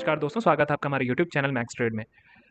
नमस्कार दोस्तों, स्वागत है आपका हमारे यूट्यूब चैनल मैक्स ट्रेड में।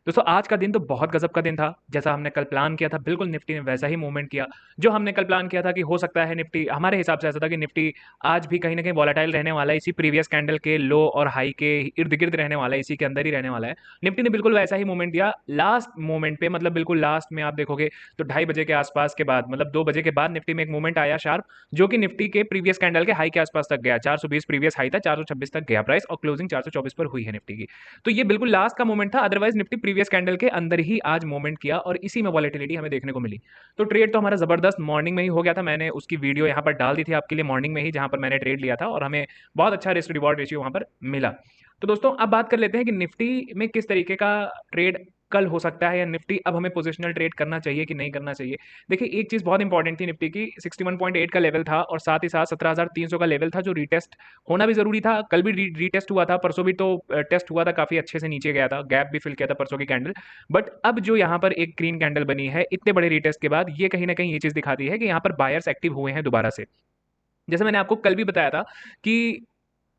दोस्तों आज का दिन तो बहुत गजब का दिन था। जैसा हमने कल प्लान किया था बिल्कुल निफ्टी ने वैसा ही मूवमेंट किया। जो हमने कल प्लान किया था कि हो सकता है निफ्टी, हमारे हिसाब से ऐसा था कि निफ्टी आज भी कहीं ना कहीं वॉलेटाइल रहने वाला है, इसी प्रीवियस कैंडल के लो और हाई के इर्द गिर्द रहने वाला है, इसी के अंदर ही रहने वाला है। निफ्टी ने बिल्कुल वैसा ही मूवमेंट दिया लास्ट मोमेंट पे, मतलब बिल्कुल लास्ट में आप देखोगे तो 2:30 बजे के आसपास के बाद, मतलब 2 बजे के बाद निफ्टी में एक मूवमेंट आया शार्प, जो कि निफ्टी के प्रीवियस कैंडल के हाई के आसपास तक गया। 420 प्रीवियस हाई था, 426 तक गया प्राइस और क्लोजिंग 424 पर हुई है निफ्टी की। तो ये बिल्कुल लास्ट का मोमेंट था, अदरवाइज निफ्टी प्रीवियस कैंडल के अंदर ही आज मोमेंट किया और इसी में वॉलेटिलिटी हमें देखने को मिली। तो ट्रेड तो हमारा जबरदस्त मॉर्निंग में ही हो गया था। मैंने उसकी वीडियो यहाँ पर डाल दी थी आपके लिए मॉर्निंग में ही, जहां पर मैंने ट्रेड लिया था और हमें बहुत अच्छा रिस्क रिवॉर्ड रेशियो वहां पर मिला। तो दोस्तों अब बात कर लेते हैं कि निफ्टी में किस तरीके का ट्रेड कल हो सकता है, या निफ्टी अब हमें पोजिशनल ट्रेड करना चाहिए कि नहीं करना चाहिए। देखिए एक चीज बहुत इंपॉर्टेंट थी निफ्टी की, 61.8 का लेवल था और साथ ही साथ 17,300 का लेवल था, जो रीटेस्ट होना भी जरूरी था। कल भी रीटेस्ट हुआ था, परसों भी तो टेस्ट हुआ था, काफी अच्छे से नीचे गया था, गैप भी फिल किया था परसों की कैंडल। बट अब जो यहाँ पर एक ग्रीन कैंडल बनी है इतने बड़े रीटेस्ट के बाद, ये कहीं ना कहीं ये चीज दिखाती है कि यहाँ पर बायर्स एक्टिव हुए हैं दोबारा से। जैसे मैंने आपको कल भी बताया था कि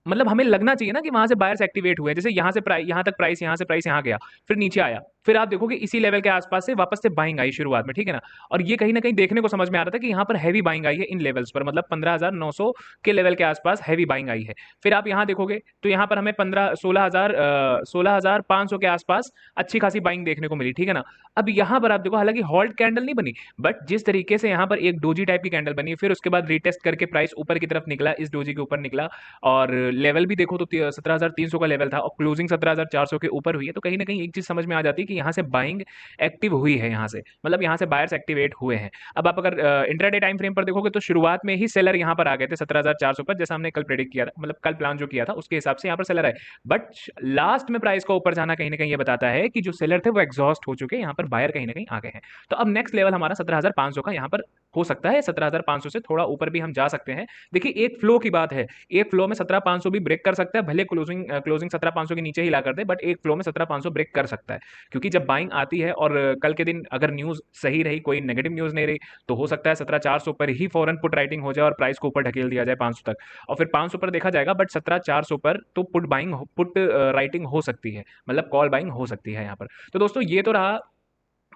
मतलब हमें लगना चाहिए ना कि वहां से बायर्स एक्टिवेट हुए। जैसे यहाँ से प्राइस, यहाँ तक प्राइस, यहाँ से प्राइस यहाँ गया, फिर नीचे आया, फिर आप देखोगे इसी लेवल के आसपास से वापस से बाइंग आई शुरुआत में, ठीक है ना। और ये कहीं ना कहीं देखने को समझ में आ रहा था कि यहाँ पर हैवी बाइंग आई है इन लेवल्स पर, मतलब 15,900 के लेवल के आसपास हैवी बाइंग आई है। फिर आप यहाँ देखोगे तो यहाँ पर हमें 16,500 के आसपास अच्छी खासी बाइंग देखने को मिली, ठीक है ना। अब यहाँ पर आप देखो, हालांकि हॉल्ट कैंडल नहीं बनी, बट जिस तरीके से यहाँ पर एक डोजी टाइप की कैंडल बनी, फिर उसके बाद रीटेस्ट करके प्राइस ऊपर की तरफ निकला, इस डोजी के ऊपर निकला, और लेवल भी देखो तो 17,300 का लेवल था और क्लोजिंग 17,400 के ऊपर हुई है। तो कहीं ना कहीं एक चीज समझ में आ जाती है कि यहाँ से बाइंग एक्टिव हुई है, यहाँ से मतलब यहाँ से बायर्स एक्टिवेट हुए हैं। अब आप अगर इंट्राडे टाइम फ्रेम पर देखोगे तो शुरुआत में ही सेलर यहाँ पर आ गए थे 17,400 पर, जैसा हमने कल प्रेडिक्ट किया था, मतलब कल प्लान जो किया था उसके हिसाब से यहाँ पर सेलर आए। बट लास्ट में प्राइस को ऊपर जाना कहीं ना कहीं ये बताता है कि जो सेलर थे वो एग्जॉस्ट हो चुके हैं, यहाँ पर बायर कहीं ना कहीं आ गए हैं। तो अब नेक्स्ट लेवल हमारा 17,500 का यहाँ पर हो सकता है, 17,500 से थोड़ा ऊपर भी हम जा सकते हैं। देखिए एक फ्लो की बात है, एक फ्लो में 17,500 भी ब्रेक कर सकता है, भले क्लोजिंग 17,500 के नीचे ही ला कर दे, बट एक फ्लो में 17,500 ब्रेक कर सकता है। क्योंकि जब बाइंग आती है और कल के दिन अगर न्यूज सही रही, कोई नेगेटिव न्यूज नहीं रही, तो हो सकता है 17,400 पर ही फौरन पुट राइटिंग हो जाए और प्राइस को ऊपर ढकेल दिया जाए 500 तक, और फिर 500 पर देखा जाएगा। बट 17,400 पर तो पुट राइटिंग हो सकती है, मतलब कॉल बाइंग हो सकती है यहाँ पर। तो दोस्तों ये तो रहा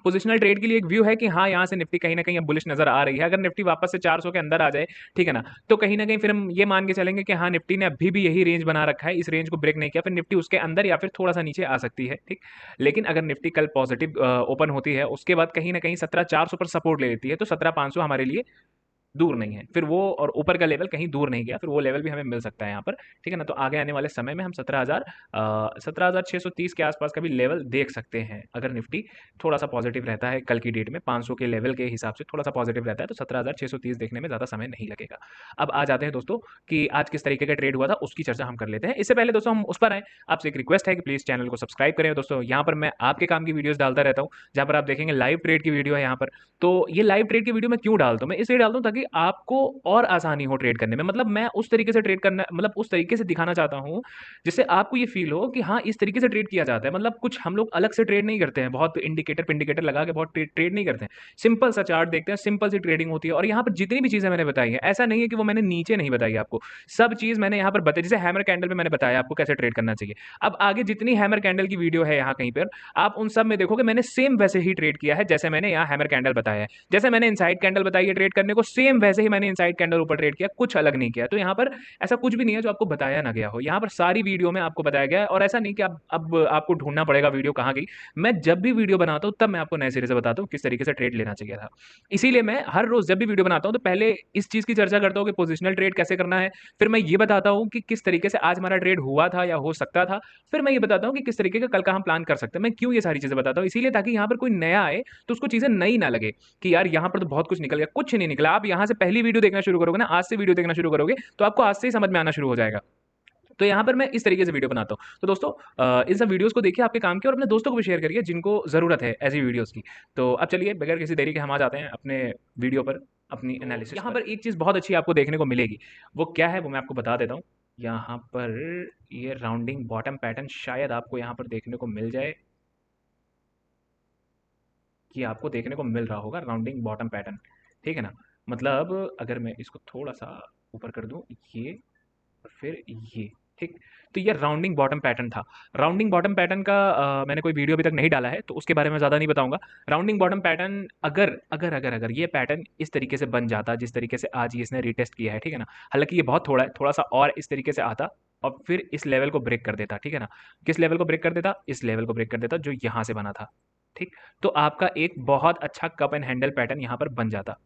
पोजिशनल ट्रेड के लिए एक व्यू है कि हाँ यहाँ से निफ्टी कहीं ना कहीं अब बुलिश नजर आ रही है। अगर निफ्टी वापस से 400 के अंदर आ जाए, ठीक है ना, तो कहीं ना कहीं फिर हम ये मान के चलेंगे कि हाँ निफ्टी ने अभी भी यही रेंज बना रखा है, इस रेंज को ब्रेक नहीं किया, फिर निफ्टी उसके अंदर या फिर थोड़ा सा नीचे आ सकती है, ठीक। लेकिन अगर निफ्टी कल पॉजिटिव ओपन होती है, उसके बाद कहीं ना कहीं 17,400 पर सपोर्ट ले लेती है, तो 17,500 हमारे लिए दूर नहीं है, फिर वो और ऊपर का लेवल कहीं दूर नहीं गया, फिर वो लेवल भी हमें मिल सकता है यहाँ पर, ठीक है ना। तो आगे आने वाले समय में हम 17,630 के आसपास का भी लेवल देख सकते हैं, अगर निफ्टी थोड़ा सा पॉजिटिव रहता है कल की डेट में, 500 के लेवल के हिसाब से थोड़ा सा पॉजिटिव रहता है, तो 17,630 देखने में ज़्यादा समय नहीं लगेगा। अब आ जाते हैं दोस्तों कि आज किस तरीके का ट्रेड हुआ था, उसकी चर्चा हम कर लेते हैं। इससे पहले दोस्तों हम उस पर आए, आपसे एक रिक्वेस्ट है कि प्लीज़ चैनल को सब्सक्राइब करें दोस्तों। यहाँ पर मैं आपके काम की वीडियोस डालता रहता हूँ, जहाँ पर आप देखेंगे लाइव ट्रेड की वीडियो है यहाँ पर। तो ये लाइव ट्रेड की वीडियो मैं क्यों डालता हूँ, मैं इसलिए डालता हूँ ताकि आपको और आसानी हो ट्रेड करने में, मतलब मैं उस तरीके से ट्रेड करना, मतलब उस तरीके से दिखाना चाहता हूँ जिससे आपको ये फील हो कि हाँ इस तरीके से ट्रेड किया जाता है। मतलब कुछ हम लोग अलग से ट्रेड नहीं करते हैं, बहुत इंडिकेटर पिंडिकेटर लगा के बहुत ट्रेड नहीं करते हैं, सिंपल सा चार्ट देखते हैं, सिंपल सी ट्रेडिंग होती है। और यहाँ पर जितनी भी चीजें मैंने बताई है, ऐसा नहीं है कि वो मैंने नीचे नहीं बताई आपको, सब चीज मैंने यहाँ पर बताई। जैसे हैमर कैंडल पे मैंने बताया आपको कैसे ट्रेड करना चाहिए। अब आगे जितनी हैमर कैंडल की वीडियो है यहाँ कहीं पर, आप उन सब में देखोगे मैंने सेम वैसे ही ट्रेड किया है जैसे मैंने यहाँ हैमर कैंडल बताया है। जैसे मैंने इनसाइड कैंडल बताई है ट्रेड करने को, सेम वैसे ही मैंने इनसाइड कैंडल ऊपर ट्रेड किया, कुछ अलग नहीं किया। तो यहाँ पर ऐसा कुछ भी नहीं है जो आपको बताया ना गया हो, यहाँ पर सारी वीडियो में आपको बताया गया है। और ऐसा नहीं कि अब आपको ढूंढना पड़ेगा वीडियो कहाँ गई। मैं जब भी वीडियो बनाता हूँ तब मैं आपको नए सिरे से बताता हूँ किस तरीके से ट्रेड लेना चाहिए था। इसीलिए मैं हर रोज जब भी वीडियो बनाता हूँ तो पहले इस चीज की चर्चा करता हूँ कि पोजिशनल ट्रेड कैसे करना है, फिर मैं ये बताता हूँ कि किस तरीके से आज हमारा ट्रेड हुआ था या हो सकता था, फिर मैं ये बताता हूँ कि किस तरीके का कल का हम प्लान कर सकते हैं। मैं क्यों ये सारी चीजें बताता हूँ, इसीलिए ताकि यहाँ पर कोई नया आए तो उसको चीजें नई ना लगे कि यार यहाँ पर तो बहुत कुछ निकल गया, कुछ नहीं निकला। आप यहाँ से पहली वीडियो देखना शुरू करोगे ना, आज से वीडियो देखना शुरू करोगे तो आपको आज से ही समझ में आना शुरू हो जाएगा। तो यहाँ पर मैं इस तरीके से वीडियो बनाता हूँ। तो दोस्तों इन सब वीडियोस को देखिए आपके काम के, और अपने दोस्तों को भी शेयर करिए जिनको ज़रूरत है ऐसी वीडियोस की। तो अब चलिए बगैर किसी देरी के हम आ जाते हैं अपने वीडियो पर, अपनी एनालिसिस यहाँ पर एक चीज़ बहुत अच्छी आपको देखने को मिलेगी, वो क्या है वो मैं आपको बता देता हूँ। यहाँ पर ये राउंडिंग बॉटम पैटर्न शायद आपको यहाँ पर देखने को मिल जाए, कि आपको देखने को मिल रहा होगा राउंडिंग बॉटम पैटर्न, ठीक है ना। मतलब अगर मैं इसको थोड़ा सा ऊपर कर दूं, ये और फिर ये, ठीक। तो ये राउंडिंग बॉटम पैटर्न था। राउंडिंग बॉटम पैटर्न का मैंने कोई वीडियो अभी तक नहीं डाला है, तो उसके बारे में ज़्यादा नहीं बताऊंगा। राउंडिंग बॉटम पैटर्न अगर ये पैटर्न इस तरीके से बन जाता जिस तरीके से आज ये इसने रीटेस्ट किया है, ठीक है ना, हालांकि ये बहुत थोड़ा है, थोड़ा सा और इस तरीके से आता और फिर इस लेवल को ब्रेक कर देता, ठीक है ना। किस लेवल को ब्रेक कर देता? इस लेवल को ब्रेक कर देता जो यहाँ से बना था। ठीक। तो आपका एक बहुत अच्छा कप एंड हैंडल पैटर्न यहाँ पर बन जाता,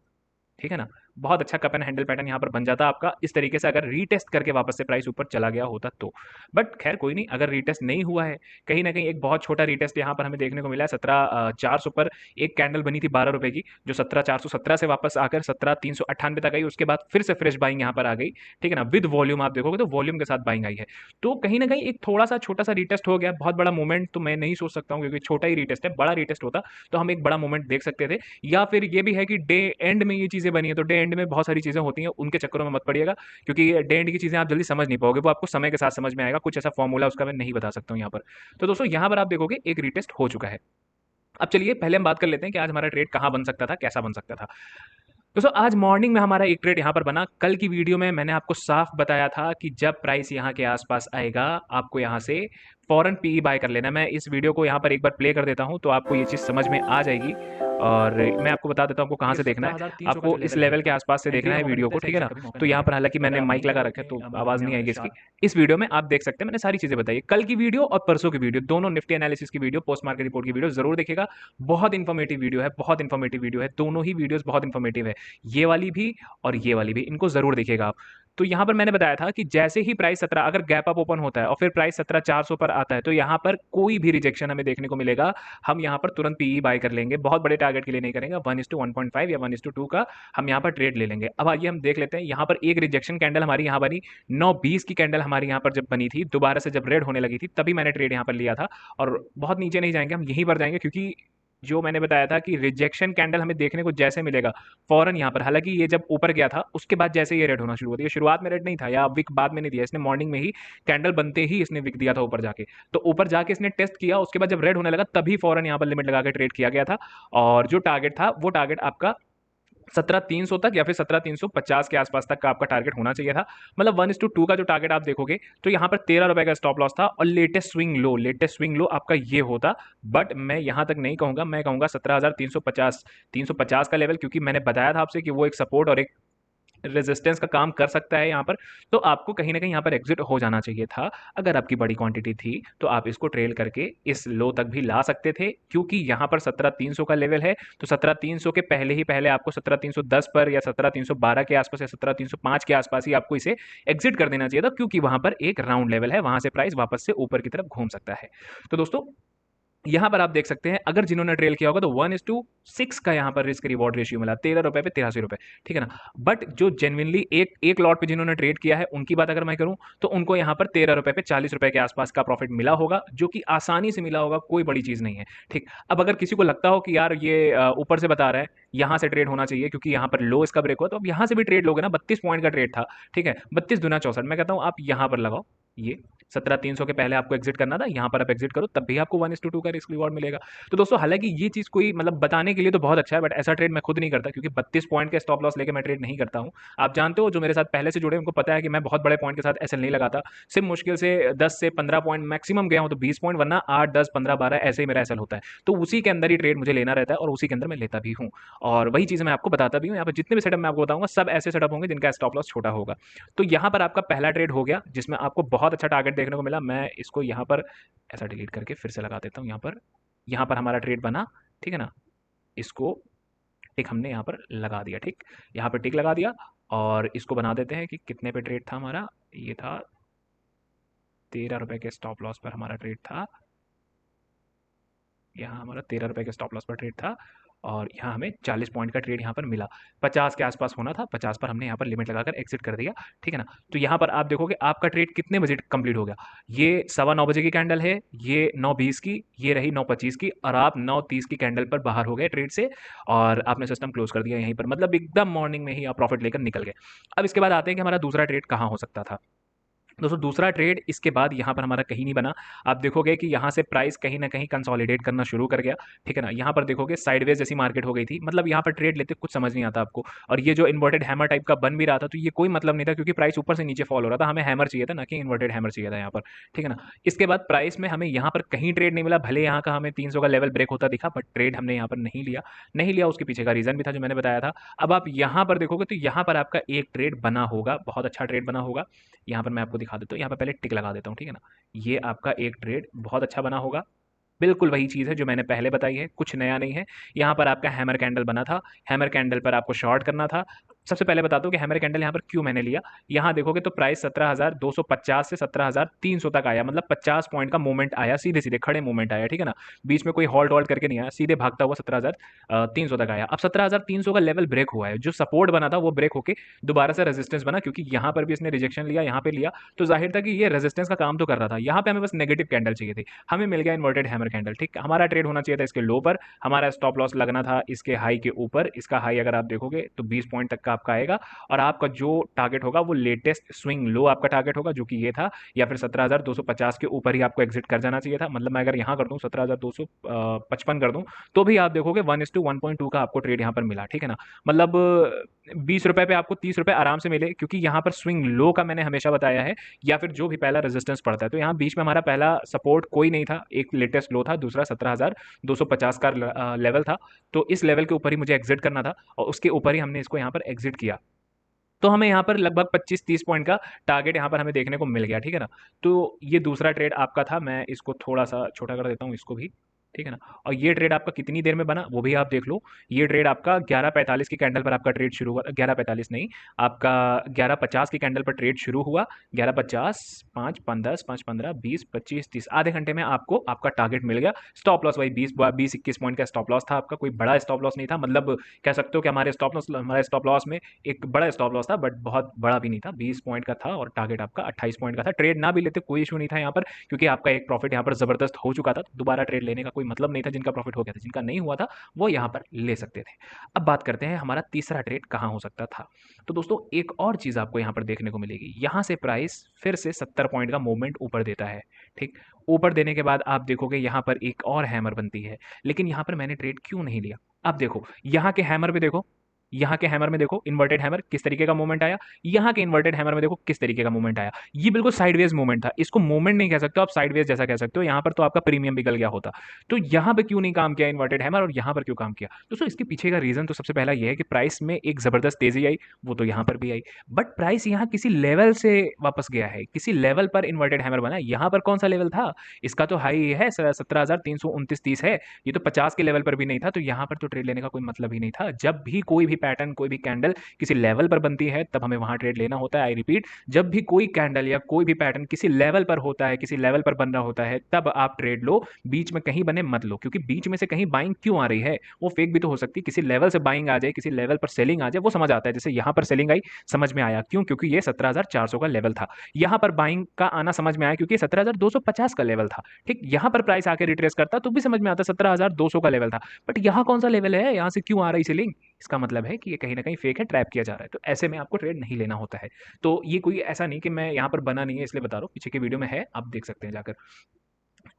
ठीक है ना। बहुत अच्छा कप एंड हैंडल पैटर्न यहाँ पर बन जाता आपका इस तरीके से, अगर रीटेस्ट करके वापस से प्राइस ऊपर चला गया होता तो। बट खैर कोई नहीं, अगर रीटेस्ट नहीं हुआ है, कहीं ना कहीं एक बहुत छोटा रीटेस्ट यहाँ पर हमें देखने को मिला है। 17,400 पर एक कैंडल बनी थी 12 रुपए की, जो 17,417 से वापस आकर 17,398 तक आई। उसके बाद फिर से फ्रेश बाइंग यहाँ पर आ गई, ठीक है ना। विद वॉल्यूम आप देखोगे तो वॉल्यूम के साथ बाइंग आई है। तो कहीं ना कहीं एक थोड़ा सा छोटा सा रीटेस्ट हो गया, बहुत बड़ा मूवमेंट तो मैं नहीं सोच सकता हूँ, क्योंकि छोटा ही रीटेस्ट है। बड़ा रीटेस्ट होता तो हम एक बड़ा मूवमेंट देख सकते थे। या फिर ये भी है कि डे एंड में ये चीज़ें बनी है, तो डे एंड में बहुत सारी चीज़ें होती हैं, उनके चक्करों में मत पड़िएगा, क्योंकि डे एंड की चीज़ें आप जल्दी समझ नहीं पाओगे, वो आपको समय के साथ समझ में आएगा। कुछ ऐसा फॉर्मूला उसका मैं नहीं बता सकता हूँ यहाँ पर। तो दोस्तों यहाँ पर आप देखोगे एक रीटेस्ट हो चुका है। अब चलिए पहले हम बात कर लेते हैं कि आज हमारा ट्रेड कहाँ बन सकता था, कैसा बन सकता था। दोस्तों आज मॉर्निंग में हमारा एक ट्रेड यहाँ पर बना। कल की वीडियो में मैंने आपको साफ बताया था कि जब प्राइस यहाँ के आसपास आएगा, आपको यहाँ से फौरन पीई बाय कर लेना। मैं इस वीडियो को यहाँ पर एक बार प्ले कर देता हूँ, तो आपको ये चीज़ समझ में आ जाएगी। और मैं आपको बता देता हूँ आपको कहाँ से देखना है। आपको इस लेवल के आसपास से देखना है वीडियो को, ठीक है ना। तो यहाँ पर हालांकि मैंने माइक लगा रखा है तो आवाज़ नहीं आएगी इसकी। इस वीडियो में आप देख सकते हैं, मैंने सारी चीज़ें बताई। कल की वीडियो और परसों की वीडियो, दोनों निफ्टी एनालिसिस की वीडियो, पोस्ट मार्केट रिपोर्ट की वीडियो जरूर देखिएगा। बहुत इन्फॉर्मेटिव वीडियो है, बहुत इन्फॉर्मेटिव वीडियो है। दोनों ही वीडियोस बहुत इन्फॉर्मेटिव है, ये वाली भी और ये वाली भी। इनको जरूर देखिएगा आप। तो यहां पर मैंने बताया था कि जैसे ही प्राइस 17, अगर गैप अप ओपन होता है और फिर प्राइस 17,400 पर आता है, तो यहां पर कोई भी रिजेक्शन हमें देखने को मिलेगा, हम यहां पर तुरंत पीई बाय कर लेंगे। बहुत बड़े टारगेट के लिए नहीं करेंगे, 1:1.5 या 1:2 का हम यहां पर ट्रेड ले लेंगे। अब आइए हम देख लेते हैं। यहां पर एक रिजेक्शन कैंडल हमारी यहां बनी, 9:20 की कैंडल हमारी यहां पर जब बनी थी, दोबारा से जब रेड होने लगी थी, तभी मैंने ट्रेड यहां पर लिया था। और बहुत नीचे नहीं जाएंगे, हम यहीं पर जाएंगे, क्योंकि जो मैंने बताया था कि रिजेक्शन कैंडल हमें देखने को जैसे मिलेगा फौरन यहाँ पर, हालांकि ये जब ऊपर गया था उसके बाद जैसे ये रेड होना शुरू होती है, शुरुआत में रेड नहीं था या विक बाद में नहीं दिया इसने, मॉर्निंग में ही कैंडल बनते ही इसने विक दिया था ऊपर जाके। तो ऊपर जाके इसने टेस्ट किया, उसके बाद जब रेड होने लगा तभी फौरन यहाँ पर लिमिट लगा के ट्रेड किया गया था। और जो टारगेट था वो टारगेट आपका 17,300 तक या फिर 17,350 के आसपास तक का आपका टारगेट होना चाहिए था। मतलब 1:2 का जो टारगेट आप देखोगे तो यहाँ पर 13 रुपए का स्टॉप लॉस था, और लेटेस्ट स्विंग लो आपका ये होता। बट मैं यहाँ तक नहीं कहूंगा, मैं कहूंगा 17,350, 350 का लेवल, क्योंकि मैंने बताया था आपसे कि वो एक सपोर्ट और एक रेजिस्टेंस का काम कर सकता है यहाँ पर। तो आपको कहीं ना कहीं यहाँ पर एग्जिट हो जाना चाहिए था। अगर आपकी बड़ी क्वांटिटी थी तो आप इसको ट्रेल करके इस लो तक भी ला सकते थे, क्योंकि यहाँ पर 17,300 का लेवल है। तो 17,300 के पहले आपको 17,310 पर या 17,312 के आसपास या 17,305 के आसपास ही आपको इसे एग्जिट कर देना चाहिए था, क्योंकि वहां पर एक राउंड लेवल है, वहां से प्राइस वापस से ऊपर की तरफ घूम सकता है। तो दोस्तों यहां पर आप देख सकते हैं, अगर जिन्होंने ट्रेल किया होगा तो 1:6 का यहां पर रिस्क रिवॉर्ड रेशियो मिला, 13 रुपए पे 83 रुपए, ठीक है ना। बट जो जेन्युइनली एक एक लॉट पे जिन्होंने ट्रेड किया है उनकी बात अगर मैं करूं, तो उनको यहां पर 13 रुपए पे 40 रुपए के आसपास का प्रॉफिट मिला होगा, जो कि आसानी से मिला होगा, कोई बड़ी चीज नहीं है। ठीक। अब अगर किसी को लगता हो कि यार ये ऊपर से बता रहा है, यहां से ट्रेड होना चाहिए क्योंकि यहां पर लो इसका ब्रेक हुआ, तो अब यहां से भी ट्रेड लोगे ना, 32 पॉइंट का ट्रेड था, ठीक है, 32 दूना 64। मैं कहता हूं आप यहां पर लगाओ, ये 17,300 के पहले आपको एग्जिट करना था, यहां पर आप एग्जिट करो, तब भी आपको 1:2 का रिस्क रिवॉर्ड मिलेगा। तो दोस्तों हालांकि ये चीज कोई मतलब बताने के लिए तो बहुत अच्छा है, बट ऐसा ट्रेड मैं खुद नहीं करता, क्योंकि 32 पॉइंट के स्टॉप लॉस लेके मैं ट्रेड नहीं करता हूं। आप जानते हो, जो मेरे साथ पहले से जुड़े उनको पता है कि मैं बहुत बड़े पॉइंट के साथ एसएल नहीं लगाता। सिर्फ मुश्किल से 10 से 15 पॉइंट मैक्सिमम गया हूं तो 20 पॉइंट, वरना 8, 10, 15, 12 ऐसे ही मेरा एसएल होता है। तो उसी के अंदर ही ट्रेड मुझे लेना रहता है और उसी के अंदर मैं लेता भी हूं। और वही चीज मैं आपको बताता भी हूं। यहाँ पर जितने भी सेटअप मैं आपको बताऊंगा सब ऐसे सेटअप होंगे जिनका स्टॉप लॉस छोटा होगा। तो यहाँ पर आपका पहला ट्रेड हो गया जिसमें आपको बहुत अच्छा टारगेट देखने को मिला। मैं इसको यहाँ पर ऐसा डिलीट करके फिर से लगा देता हूँ। यहाँ पर हमारा ट्रेड बना, ठीक है ना। इसको टिक हमने यहाँ पर लगा दिया, ठीक, यहाँ पर टिक लगा दिया। और इसको बना देते हैं कि कितने पे ट्रेड था हमारा, ये था 13 रुपए के स्टॉप लॉस पर हमारा ट्रेड था। यहाँ हमारा 13 रुपए के स्टॉप लॉस पर ट्रेड था, और यहाँ हमें 40 पॉइंट का ट्रेड यहाँ पर मिला। 50 के आसपास होना था, 50 पर हमने यहाँ पर लिमिट लगाकर एग्जिट कर दिया, ठीक है ना। तो यहाँ पर आप देखोगे आपका ट्रेड कितने बजे कंप्लीट हो गया। ये 9:15 की कैंडल है, ये 9:20 की, ये रही 9:25 की, और आप 9:30 की कैंडल पर बाहर हो गए ट्रेड से, और आपने सिस्टम क्लोज कर दिया यहीं पर, मतलब एकदम मॉर्निंग में ही आप प्रॉफिट लेकर निकल गए। अब इसके बाद आते हैं कि हमारा दूसरा ट्रेड कहाँ हो सकता था। दोस्तों दूसरा ट्रेड इसके बाद यहाँ पर हमारा कहीं नहीं बना। आप देखोगे कि यहाँ से प्राइस कहीं ना कहीं कंसोलिडेट करना शुरू कर गया, ठीक है ना। यहाँ पर देखोगे साइडवेज जैसी मार्केट हो गई थी, मतलब यहाँ पर ट्रेड लेते कुछ समझ नहीं आता आपको। और ये जो इन्वर्टेड हैमर टाइप का बन भी रहा था, तो ये कोई मतलब नहीं था, क्योंकि प्राइस ऊपर से नीचे फॉल हो रहा था। हमें हैमर चाहिए था, ना कि इन्वर्टेड हैमर चाहिए था यहाँ पर, ठीक है ना। इसके बाद प्राइस में हमें यहाँ पर कहीं ट्रेड नहीं मिला, भले यहाँ का हमें 300 का लेवल ब्रेक होता दिखा, बट ट्रेड हमने यहाँ पर नहीं लिया। उसके पीछे का रीजन भी था जो मैंने बताया था। अब आप यहाँ पर देखोगे तो यहाँ पर आपका एक ट्रेड बना होगा, बहुत अच्छा ट्रेड बना होगा। यहाँ पर मैं आपको दिखा देता हूँ, यहाँ पर पहले टिक लगा देता हूँ, ठीक है ना। ये आपका एक ट्रेड बहुत अच्छा बना होगा, बिल्कुल वही चीज़ है जो मैंने पहले बताई है, कुछ नया नहीं है। यहाँ पर आपका हैमर कैंडल बना था, हैमर कैंडल पर आपको शॉर्ट करना था। सबसे पहले बताता हूँ कि हैमर कैंडल यहाँ पर क्यों मैंने लिया। यहाँ देखोगे तो प्राइस 17,250 से 17,300 तक आया, मतलब 50 पॉइंट का मूवमेंट आया, सीधे सीधे खड़े मूवमेंट आया, ठीक है ना। बीच में कोई हॉल्ट वॉल्ट करके नहीं आया, सीधे भागता हुआ 17,300 तक आया। अब 17,300 का लेवल ब्रेक हुआ है, जो सपोर्ट बना था वो ब्रेक होके दोबारा से रेजिस्टेंस बना, क्योंकि यहाँ पर भी इसने रिजेक्शन लिया, यहाँ पे लिया, तो जाहिर था कि ये रेजिस्टेंस का काम तो कर रहा था। यहाँ पे हमें बस नेगेटिव कैंडल चाहिए थी, हमें मिल गया इन्वर्टेड हैमर कैंडल, ठीक। हमारा ट्रेड होना चाहिए था इसके लो पर, हमारा स्टॉप लॉस लगना था इसके हाई के ऊपर। इसका हाई अगर आप देखोगे तो 20 पॉइंट तक का आपका आएगा, और आपका जो टारगेट होगा वो लेटेस्ट स्विंग लो आपका टारगेट होगा, जो कि ये था। या फिर 17,250 के ऊपर ही आपको एग्जिट कर जाना चाहिए था। मतलब मैं अगर यहाँ कर दूँ 17,255 कर दूँ, तो भी आप देखोगे 1:1.2 का आपको ट्रेड यहाँ पर मिला, ठीक है ना। मतलब 20 रुपए पे आपको 30 रुपए आराम से मिले, क्योंकि यहाँ पर स्विंग लो का मैंने हमेशा बताया है, या फिर जो भी पहला रेजिस्टेंस पड़ता है। तो यहाँ बीच में हमारा पहला सपोर्ट कोई नहीं था, एक लेटेस्ट लो था, दूसरा 17,250 का लेवल था। तो इस लेवल के ऊपर ही मुझे एग्जिट करना था, और उसके ऊपर ही हमने इसको यहाँ पर एग्जिट किया। तो हमें यहाँ पर लगभग 25-30 पॉइंट का टारगेट यहाँ पर हमें देखने को मिल गया, ठीक है ना। तो ये दूसरा ट्रेड आपका था, मैं इसको थोड़ा सा छोटा कर देता हूँ इसको भी, ठीक है ना। और ये ट्रेड आपका कितनी देर में बना वो भी आप देख लो। ये ट्रेड आपका 11:45 की कैंडल पर आपका ट्रेड शुरू हुआ, 11:45 नहीं, आपका 11:50 की कैंडल पर ट्रेड शुरू हुआ। 11:50, 5, 10, 5, 15, 20, 25, 30, आधे घंटे में आपको आपका टारगेट मिल गया। स्टॉप लॉस वही 20-21 पॉइंट का स्टॉप लॉस था आपका, कोई बड़ा स्टॉप लॉस नहीं था। मतलब कह सकते हो कि हमारे स्टॉप लॉस में एक बड़ा स्टॉप लॉस था, बट बहुत बड़ा भी नहीं था, 20 पॉइंट का था, और टारगेट आपका 28 पॉइंट का था। ट्रेड ना भी लेते कोई इशू नहीं था यहाँ पर, क्योंकि आपका एक प्रॉफिट यहाँ पर जबरदस्त हो चुका था, तो दोबारा ट्रेड लेने का कोई मतलब नहीं था। जिनका प्रॉफिट हो गया था, जिनका नहीं हुआ था, वो यहाँ पर ले सकते थे। अब बात करते हैं हमारा तीसरा ट्रेड कहाँ हो सकता था। तो दोस्तों एक और चीज आपको यहाँ पर देखने को मिलेगी, यहाँ से प्राइस फिर से 70 पॉइंट का मूवमेंट ऊपर देता है, ठीक। ऊपर देने के बाद आप देखोगे यहाँ पर एक और हैमर बनती है, लेकिन यहाँ पर मैंने ट्रेड क्यों नहीं लिया। आप देखो यहाँ के हैमर पे देखो, यहाँ के हैमर में देखो इन्वर्टेड हैमर किस तरीके का मूवमेंट आया, यहाँ के इन्वर्टेड हैमर में देखो किस तरीके का मूवमेंट आया। ये बिल्कुल साइडवेज मूवमेंट था, इसको मूवमेंट नहीं कह सकते आप, साइडवेज जैसा कह सकते हो। यहाँ पर तो आपका प्रीमियम निकल गया होता। तो यहाँ पे क्यों नहीं काम किया इन्वर्टेड हैमर, और यहाँ पर क्यों काम किया। दोस्तों इसके पीछे का रीजन तो सबसे पहला ये है कि प्राइस में एक जबरदस्त तेजी आई, वो तो यहाँ पर भी आई, बट प्राइस यहाँ किसी लेवल से वापस गया है, किसी लेवल पर इन्वर्टेड हैमर बना। यहाँ पर कौन सा लेवल था, इसका तो हाई है 17,329-30 है, ये तो 50 के लेवल पर भी नहीं था। तो यहाँ पर तो ट्रेड लेने का कोई मतलब ही नहीं था। जब भी कोई भी पैटर्न, कोई भी कैंडल किसी लेवल पर बनती है, तब हमें वहां ट्रेड लेना होता है। आई रिपीट, जब भी कोई कैंडल या कोई भी पैटर्न किसी लेवल पर होता है, किसी लेवल पर बन रहा होता है, तब आप ट्रेड लो। बीच में कहीं बने मत लो, क्योंकि बीच में से कहीं बाइंग क्यों आ रही है, वो फेक भी तो हो सकती है। किसी लेवल से बाइंग आ जाए, किसी लेवल पर सेलिंग आ जाए, वो समझ आता है। जैसे यहाँ पर सेलिंग आई, समझ में आया क्यों, क्योंकि ये 17,400 का लेवल था। यहाँ पर बाइंग का आना समझ में आया, क्योंकि 17,250 का लेवल था, ठीक। यहाँ पर प्राइस आके रिट्रेस करता तो भी समझ में आता 17,200 का लेवल था। बट यहाँ कौन सा लेवल है, यहाँ से क्यों आ रही सेलिंग, इसका मतलब है कि ये कहीं ना कहीं फेक है, ट्रैप किया जा रहा है। तो ऐसे में आपको ट्रेड नहीं लेना होता है। तो ये कोई ऐसा नहीं कि मैं यहाँ पर बना नहीं है इसलिए बता रहा हूँ, पीछे की वीडियो में है, आप देख सकते हैं जाकर।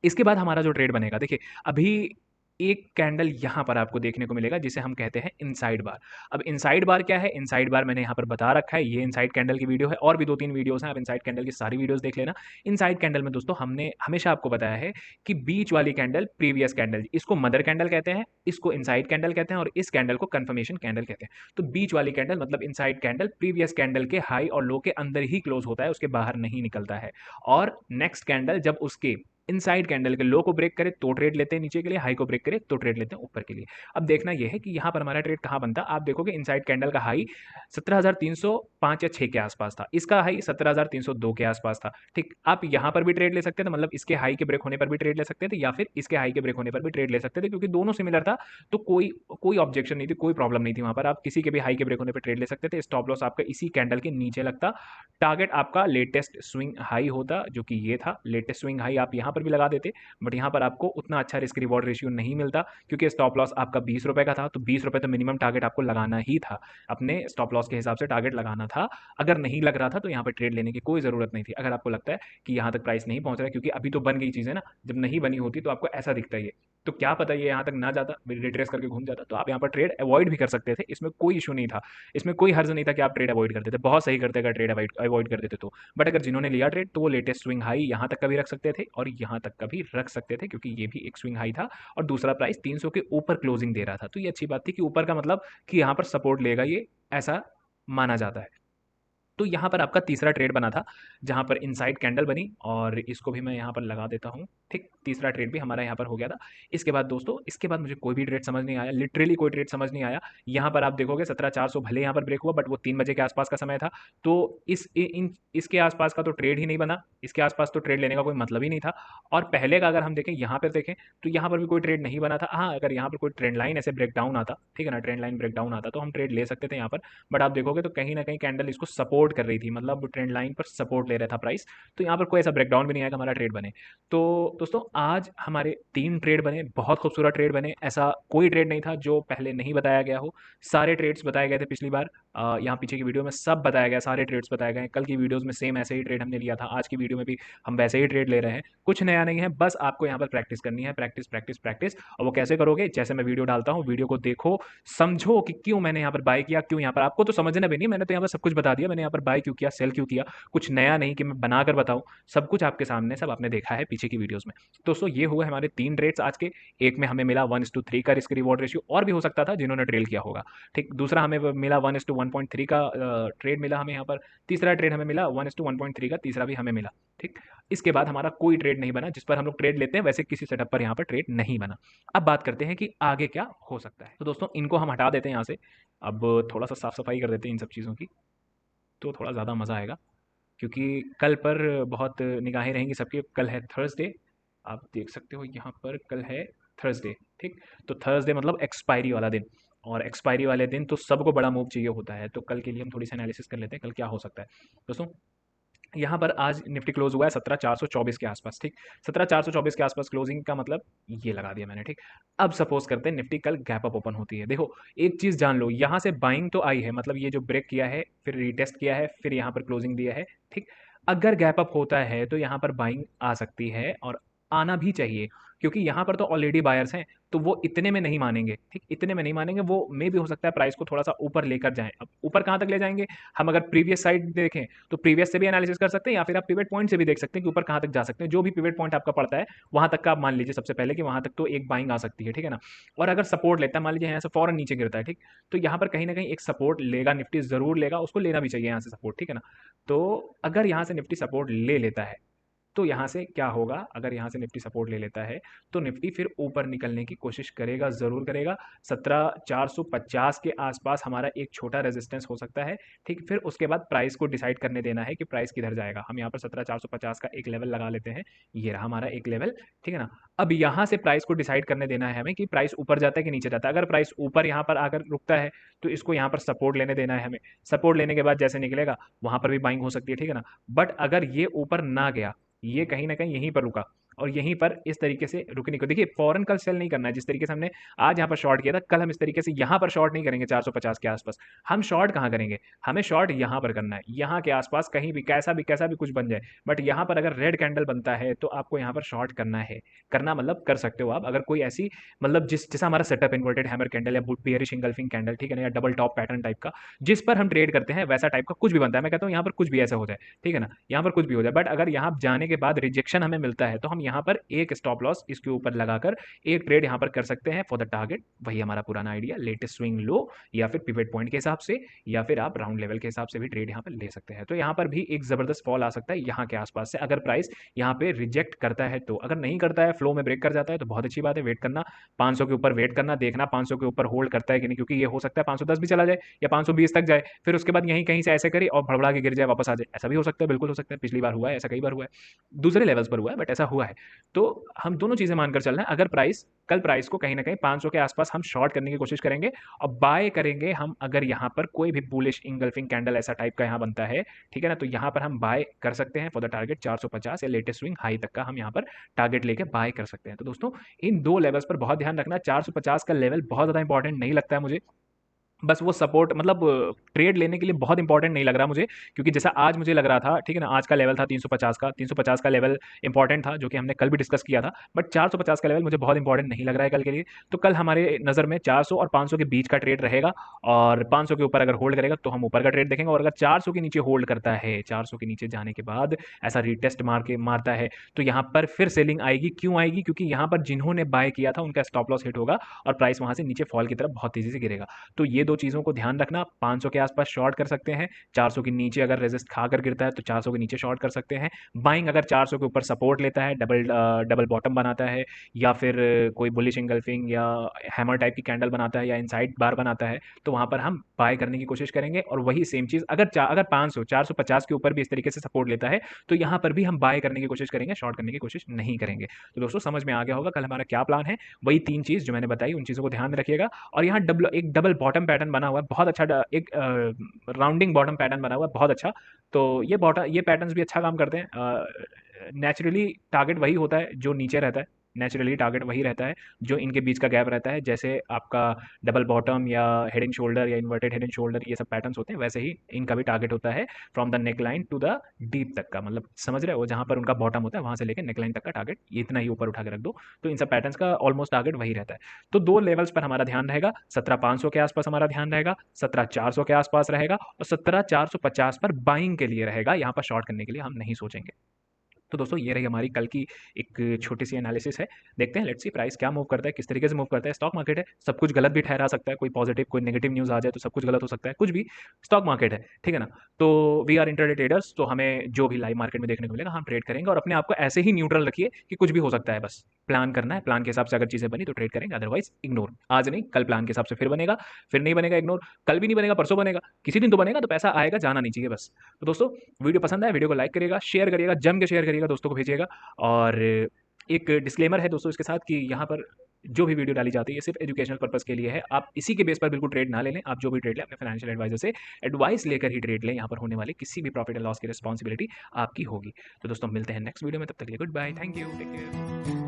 इसके बाद हमारा जो ट्रेड बनेगा, देखिए अभी एक कैंडल यहां पर आपको देखने को मिलेगा, जिसे हम कहते हैं इनसाइड बार। अब इनसाइड बार क्या है, इनसाइड बार मैंने यहां पर बता रखा है, ये इनसाइड कैंडल की वीडियो है, और भी 2-3 वीडियोस हैं, आप इनसाइड कैंडल की सारी वीडियोस देख लेना। इनसाइड कैंडल में दोस्तों हमने हमेशा आपको बताया है कि बीच वाली कैंडल प्रीवियस कैंडल, इसको मदर कैंडल कहते हैं, इसको इनसाइड कैंडल कहते हैं, और इस कैंडल को कंफर्मेशन कैंडल कहते हैं। तो बीच वाली कैंडल मतलब इनसाइड कैंडल प्रीवियस कैंडल के हाई और लो के अंदर ही क्लोज होता है, उसके बाहर नहीं निकलता है। और नेक्स्ट कैंडल जब उसके इनसाइड कैंडल के लो को ब्रेक करे तो ट्रेड लेते हैं नीचे के लिए, हाई को ब्रेक करे तो ट्रेड लेते हैं ऊपर के लिए। अब देखना यह है कि यहां पर हमारा ट्रेड कहां बनता है। आप देखोगे इनसाइड कैंडल का हाई 17,305 या 6 के आसपास था, इसका हाई 17,302 के आसपास था, ठीक। आप यहां पर भी ट्रेड ले सकते थे, मतलब इसके हाई के ब्रेक होने पर भी ट्रेड ले सकते थे, या फिर इसके हाई के ब्रेक होने पर भी ट्रेड ले सकते थे, क्योंकि दोनों सिमिलर था। तो कोई कोई ऑब्जेक्शन नहीं थी, कोई प्रॉब्लम नहीं थी वहां पर, आप किसी के भी हाई के ब्रेक होने पर ट्रेड ले सकते थे। स्टॉप लॉस आपका इसी कैंडल के नीचे लगता, टारगेट आपका लेटेस्ट स्विंग हाई होता, जो कि ये था। लेटेस्ट स्विंग हाई आप यहां पर पर भी लगा देते, बट यहाँ पर आपको उतना अच्छा रिस्क रिवॉर्ड रेशियो नहीं मिलता, क्योंकि स्टॉप लॉस आपका 20 रुपये का था, तो 20 रुपये तो मिनिमम टारगेट आपको लगाना ही था, अपने स्टॉप लॉस के हिसाब से टारगेट लगाना था। अगर नहीं लग रहा था तो यहाँ पर ट्रेड लेने की कोई ज़रूरत नहीं थी। अगर आपको लगता है कि यहाँ तक प्राइस नहीं पहुँच रहा है, क्योंकि अभी तो बन गई चीज़ है ना, जब नहीं बनी होती तो आपको ऐसा दिखता ही है, तो क्या पता ये यहाँ तक ना जाता, रिट्रेस करके घूम जाता, तो आप यहाँ पर ट्रेड अवॉइड भी कर सकते थे, इसमें कोई इशू नहीं था, इसमें कोई हर्ज नहीं था कि आप ट्रेड अवॉइड करते थे, बहुत सही करते अगर ट्रेड अवॉइड कर देते तो। बट अगर जिन्होंने लिया ट्रेड तो वो लेटेस्ट स्विंग हाई यहाँ तक का भी रख सकते थे और यहाँ तक का भी रख सकते थे, क्योंकि ये भी एक स्विंग हाई था और दूसरा प्राइस 300 के ऊपर क्लोजिंग दे रहा था, तो ये अच्छी बात थी कि ऊपर का मतलब कि यहाँ पर सपोर्ट लेगा ये, ऐसा माना जाता है। तो यहाँ पर आपका तीसरा ट्रेड बना था, जहाँ पर इनसाइड कैंडल बनी और इसको भी मैं यहाँ पर लगा देता हूँ। ठीक, तीसरा ट्रेड भी हमारा यहाँ पर हो गया था। इसके बाद दोस्तों, इसके बाद मुझे कोई भी ट्रेड समझ नहीं आया, लिटरली कोई ट्रेड समझ नहीं आया। यहाँ पर आप देखोगे 17,400 भले यहाँ पर ब्रेक हुआ, बट वो 3 बजे के आसपास का समय था, तो इसके आसपास का तो ट्रेड ही नहीं बना, इसके आसपास तो ट्रेड लेने का कोई मतलब ही नहीं था। और पहले का अगर हम देखें, यहाँ पर देखें, तो यहाँ पर भी कोई ट्रेड नहीं बना था। हाँ, अगर यहाँ पर कोई ट्रेंड लाइन ऐसे ब्रेक डाउन आता, ठीक है ना, ट्रेंड लाइन ब्रेक डाउन आता तो हम ट्रेड ले सकते थे यहाँ पर, बट आप देखोगे तो कहीं ना कहीं कैंडल इसको सपोर्ट कर रही थी, मतलब ट्रेंड लाइन पर सपोर्ट ले रहा था प्राइस, तो यहाँ पर कोई ऐसा ब्रेकडाउन भी नहीं आया कि हमारा ट्रेड बने। तो दोस्तों, आज हमारे 3 ट्रेड बने, बहुत खूबसूरत ट्रेड बने, ऐसा कोई ट्रेड नहीं था जो पहले नहीं बताया गया हो, सारे ट्रेड्स बताए गए थे पिछली बार, यहाँ पीछे की वीडियो में सब बताया गया, सारे ट्रेड्स बताए गए हैं। कल की वीडियोज़ में सेम ऐसे ही ट्रेड हमने लिया था, आज की वीडियो में भी हम वैसे ही ट्रेड ले रहे हैं, कुछ नया नहीं है, बस आपको यहाँ पर प्रैक्टिस करनी है, प्रैक्टिस प्रैक्टिस प्रैक्टिस। और वो कैसे करोगे? जैसे मैं वीडियो डालता हूँ, वीडियो को देखो, समझो कि क्यों मैंने यहाँ पर बाय किया, क्यों यहाँ पर, आपको तो समझना भी नहीं, मैंने तो यहाँ पर सब कुछ बता दिया, मैंने यहाँ पर बाय क्यों किया, सेल क्यों किया, कुछ नया नहीं कि मैं बनाकर बताऊं, सब कुछ आपके सामने, सब आपने देखा है पीछे की वीडियोस में। दोस्तों, ये हुए हमारे 3 ट्रेड्स आज के। एक में हमें मिला 1:3 का रिस्क रिवॉर्ड रेशियो, और भी हो सकता था जिन्होंने ट्रेल किया होगा, ठीक। दूसरा हमें मिला 1:1.3 का ट्रेड मिला हमें यहाँ पर। तीसरा ट्रेड हमें मिला 1:1.3 का, तीसरा भी हमें मिला, ठीक। इसके बाद हमारा कोई ट्रेड नहीं बना, जिस पर हम लोग ट्रेड लेते हैं वैसे किसी सेटअप पर यहाँ पर ट्रेड नहीं बना। अब बात करते हैं कि आगे क्या हो सकता है। तो दोस्तों, इनको हम हटा देते हैं यहाँ से, अब थोड़ा सा साफ सफाई कर देते हैं इन सब चीज़ों की, तो थोड़ा ज़्यादा मज़ा आएगा, क्योंकि कल पर बहुत निगाहें रहेंगी सबकी। कल है थर्सडे, आप देख सकते हो यहाँ पर कल है थर्सडे, ठीक। तो थर्सडे मतलब एक्सपायरी वाला दिन, और एक्सपायरी वाले दिन तो सबको बड़ा मूव चाहिए होता है, तो कल के लिए हम थोड़ी सी एनालिसिस कर लेते हैं कल क्या हो सकता है। दोस्तों, यहाँ पर आज निफ्टी क्लोज हुआ है 17,424 के आसपास, ठीक। 17,424 के आसपास क्लोजिंग का मतलब ये लगा दिया मैंने, ठीक। अब सपोज करते हैं निफ्टी कल गैप अप ओपन होती है। देखो, एक चीज़ जान लो, यहाँ से बाइंग तो आई है, मतलब ये जो ब्रेक किया है, फिर रीटेस्ट किया है, फिर यहाँ पर क्लोजिंग दिया है, ठीक। अगर गैप अप होता है तो यहाँ पर बाइंग आ सकती है, और आना भी चाहिए, क्योंकि यहाँ पर तो ऑलरेडी बायर्स हैं, तो वो इतने में नहीं मानेंगे, ठीक। इतने में नहीं मानेंगे, वो मे भी हो सकता है प्राइस को थोड़ा सा ऊपर लेकर जाएं। अब ऊपर कहाँ तक ले जाएंगे? हम अगर प्रीवियस साइड देखें तो प्रीवियस से भी एनालिसिस कर सकते हैं, या फिर आप पिवट पॉइंट से भी देख सकते हैं कि ऊपर कहाँ तक जा सकते हैं। जो भी पिवट पॉइंट आपका पड़ता है वहां तक का आप मान लीजिए सबसे पहले कि वहां तक तो एक बाइंग आ सकती है, ठीक है ना। और अगर सपोर्ट लेता है, मान लीजिए यहाँ से फौरन नीचे गिरता है, ठीक, तो यहाँ पर कहीं ना कहीं एक सपोर्ट लेगा, निफ्टी जरूर लेगा, उसको लेना भी चाहिए यहाँ से सपोर्ट, ठीक है ना। तो अगर यहाँ से निफ्टी सपोर्ट ले लेता है तो यहाँ से क्या होगा? अगर यहाँ से निफ्टी सपोर्ट ले लेता है तो निफ्टी फिर ऊपर निकलने की कोशिश करेगा, ज़रूर करेगा। 17,450 के आसपास हमारा एक छोटा रेजिस्टेंस हो सकता है, ठीक। फिर उसके बाद प्राइस को डिसाइड करने देना है कि प्राइस किधर जाएगा। हम यहाँ पर 17,450 का एक लेवल लगा लेते हैं, ये रहा हमारा एक लेवल, ठीक है ना। अब यहाँ से प्राइस को डिसाइड करने देना है हमें कि प्राइस ऊपर जाता है कि नीचे जाता है। अगर प्राइस ऊपर यहाँ पर आकर रुकता है तो इसको यहाँ पर सपोर्ट लेने देना है हमें। सपोर्ट लेने के बाद जैसे निकलेगा वहाँ पर भी बाइंग हो सकती है, ठीक है ना। बट अगर ये ऊपर ना गया, ये कहीं ना कहीं यहीं पर रुका, और यहीं पर इस तरीके से रुकने को, देखिए फौरन कल सेल नहीं करना है, जिस तरीके से हमने आज यहाँ पर शॉर्ट किया था, कल हम इस तरीके से यहाँ पर शॉर्ट नहीं करेंगे 450 के आसपास। हम शॉर्ट कहाँ करेंगे? हमें शॉर्ट यहाँ पर करना है, यहाँ के आसपास कहीं भी कैसा भी कुछ बन जाए, बट यहाँ पर अगर रेड कैंडल बनता है तो आपको यहाँ पर शॉर्ट करना है। करना मतलब कर सकते हो आप, अगर कोई ऐसी, मतलब जैसा हमारा सेटअप इन्वर्टेड हैमर कैंडल या बेयरिश इंगल्फिंग कैंडल, ठीक है ना, या डबल टॉप पैटर्न टाइप का, जिस पर हम ट्रेड करते हैं वैसा टाइप का कुछ भी बनता है, मैं कहता हूँ यहाँ पर कुछ भी ऐसा हो जाए, ठीक है ना, यहाँ पर कुछ भी हो जाए, बट अगर यहाँ जाने के बाद रिजेक्शन हमें मिलता है तो हम यहाँ पर एक स्टॉप लॉस इसके ऊपर लगाकर एक ट्रेड यहाँ पर कर सकते हैं फॉर द टारगेट। वही हमारा पुराना आइडिया, लेटेस्ट स्विंग लो या फिर पिवट पॉइंट के हिसाब से, या फिर आप राउंड लेवल के हिसाब से भी ट्रेड यहाँ पर ले सकते हैं। तो यहाँ पर भी एक जबरदस्त फॉल आ सकता है यहाँ के आसपास से, अगर प्राइस यहाँ पे रिजेक्ट करता है तो। अगर नहीं करता है, फ्लो में ब्रेक कर जाता है, तो बहुत अच्छी बात है, वेट करना, 500 के ऊपर वेट करना, देखना 500 के ऊपर होल्ड करता है कि नहीं, क्योंकि ये हो सकता है 510 भी चला जाए या 520 तक जाए, फिर उसके बाद यहीं कहीं से ऐसे करे और भड़बड़ा के गिर जाए, वापस आ जाए, ऐसा भी हो सकता है, बिल्कुल हो सकता है, पिछली बार हुआ है ऐसा, कई बार हुआ है, दूसरे लेवल्स पर हुआ है, बट ऐसा हुआ है। तो हम दोनों चीज़ें मानकर चल रहे हैं, अगर कल प्राइस को कहीं न कहीं 500 के आसपास हम शॉर्ट करने की कोशिश करेंगे और बाय करेंगे हम, अगर यहाँ पर कोई भी बुलिश इंगल्फिंग कैंडल ऐसा टाइप का यहाँ बनता है, ठीक है ना? तो यहाँ पर हम बाय कर सकते हैं फॉर द टारगेट 450 या लेटेस्ट स्विंग हाई तक का हम यहाँ पर टारगेट लेके बाय कर सकते हैं। तो दोस्तों इन 2 लेवल्स पर बहुत ध्यान रखना। 450 का लेवल बहुत ज़्यादा इंपॉर्टेंट नहीं लगता है मुझे, बस वो सपोर्ट मतलब ट्रेड लेने के लिए बहुत इंपॉर्टेंट नहीं लग रहा मुझे, क्योंकि जैसा आज मुझे लग रहा था, ठीक है ना, आज का लेवल था 350 का, 350 का लेवल इंपॉर्टेंट था जो कि हमने कल भी डिस्कस किया था, बट 450 का लेवल मुझे बहुत इंपॉर्टेंट नहीं लग रहा है कल के लिए। तो कल हमारे नज़र में 400 और 500 के बीच का ट्रेड रहेगा, और 500 के ऊपर अगर होल्ड करेगा तो हम ऊपर का ट्रेड देखेंगे, और अगर 400 के नीचे होल्ड करता है, 400 के नीचे जाने के बाद ऐसा रीटेस्ट मारता है, तो यहाँ पर फिर सेलिंग आएगी। क्यों आएगी? क्योंकि यहाँ पर जिन्होंने बाय किया था उनका स्टॉप लॉस हिट होगा और प्राइस वहाँ से नीचे फॉल की तरफ बहुत तेज़ी से गिरेगा। तो ये 2 चीज़ों को ध्यान रखना। 500 के आसपास शॉर्ट कर सकते हैं, 400 के नीचे अगर रेजिस्ट खाकर गिरता है तो 400 के नीचे शॉर्ट कर सकते हैं। बाइंग अगर 400 के ऊपर सपोर्ट लेता है, डबल बॉटम बनाता है, या फिर कोई बुलिश इंगल्फिंग या हैमर टाइप की कैंडल बनाता है या इनसाइड बार बनाता है, तो वहाँ पर हम बाय करने की कोशिश करेंगे। और वही सेम चीज़ अगर 500 450 के ऊपर भी इस तरीके से सपोर्ट लेता है, तो यहाँ पर भी हम बाय करने की कोशिश करेंगे, शॉर्ट करने की कोशिश नहीं करेंगे। तो दोस्तों समझ में आ गया होगा कल हमारा क्या प्लान है। वही 3 चीज़ जो मैंने बताई उन चीज़ों को ध्यान में रखिएगा। और यहाँ एक डबल बॉटम पैटर्न बना हुआ है, बहुत अच्छा एक राउंडिंग बॉटम पैटर्न बना हुआ है, बहुत अच्छा। तो ये पैटर्न्स भी अच्छा काम करते हैं। नेचुरली टारगेट वही होता है जो नीचे रहता है, नेचुरली टारगेट वही रहता है जो इनके बीच का गैप रहता है। जैसे आपका डबल बॉटम या हेड एंड शोल्डर या इन्वर्टेड हेड एंड शोल्डर, ये सब पैटर्न्स होते हैं, वैसे ही इनका भी टारगेट होता है from the neck line to the deep तक का, मतलब समझ रहे हो, जहाँ पर उनका बॉटम होता है वहाँ से लेकर नेक लाइन तक का टारगेट ये इतना ही ऊपर उठा के रख दो, तो इन सब पैटर्न्स का ऑलमोस्ट टारगेट वही रहता है। तो 2 लेवल्स पर हमारा ध्यान रहेगा, 17,500 के आसपास हमारा ध्यान रहेगा, 17,400 के आसपास रहेगा, और 17,450 पर बाइंग के लिए रहेगा, यहाँ पर शॉर्ट करने के लिए हम नहीं सोचेंगे। तो दोस्तों ये रही हमारी कल की एक छोटी सी एनालिसिस है। देखते हैं, लेट्स सी प्राइस क्या मूव करता है, किस तरीके से मूव करता है। स्टॉक मार्केट है, सब कुछ गलत भी ठहरा सकता है, कोई पॉजिटिव कोई नेगेटिव न्यूज़ आ जाए तो सब कुछ गलत हो सकता है, कुछ भी। स्टॉक मार्केट है, ठीक है ना? तो वी आर इंटरडे ट्रेडर्स, तो हमें जो भी लाइव मार्केट में देखने को मिलेगा हम ट्रेड करेंगे, और अपने आप को ऐसे ही न्यूट्रल रखिए कि कुछ भी हो सकता है, बस प्लान करना है, प्लान के हिसाब से अगर चीज़ें बनी तो ट्रेड करेंगे, अदरवाइज इग्नोर। आज नहीं, कल प्लान के हिसाब से फिर बनेगा, फिर नहीं बनेगा इग्नोर, कल भी नहीं बनेगा परसों बनेगा, किसी दिन तो बनेगा, तो पैसा आएगा, जाना नहीं चाहिए बस। तो दोस्तों वीडियो पसंद आए, वीडियो को लाइक करिएगा, शेयर करिएगा, जम के शेयर करिएगा, दोस्तों को भेजिएगा। और एक डिस्क्लेमर है दोस्तों इसके साथ कि यहाँ पर जो भी वीडियो डाली जाती है ये सिर्फ एजुकेशनल पर्पस के लिए है। आप इसी के बेस पर बिल्कुल ट्रेड ना ले लें। आप जो भी ट्रेड लें अपने फाइनेंशियल एडवाइजर से एडवाइस लेकर ही ट्रेड लें। यहाँ पर होने वाले किसी भी प्रॉफिट एंड लॉस की रिस्पॉन्सिबिलिटी आपकी होगी। तो दोस्तों मिलते हैं नेक्स्ट वीडियो में, तब तक के लिए goodbye, thank you, take care.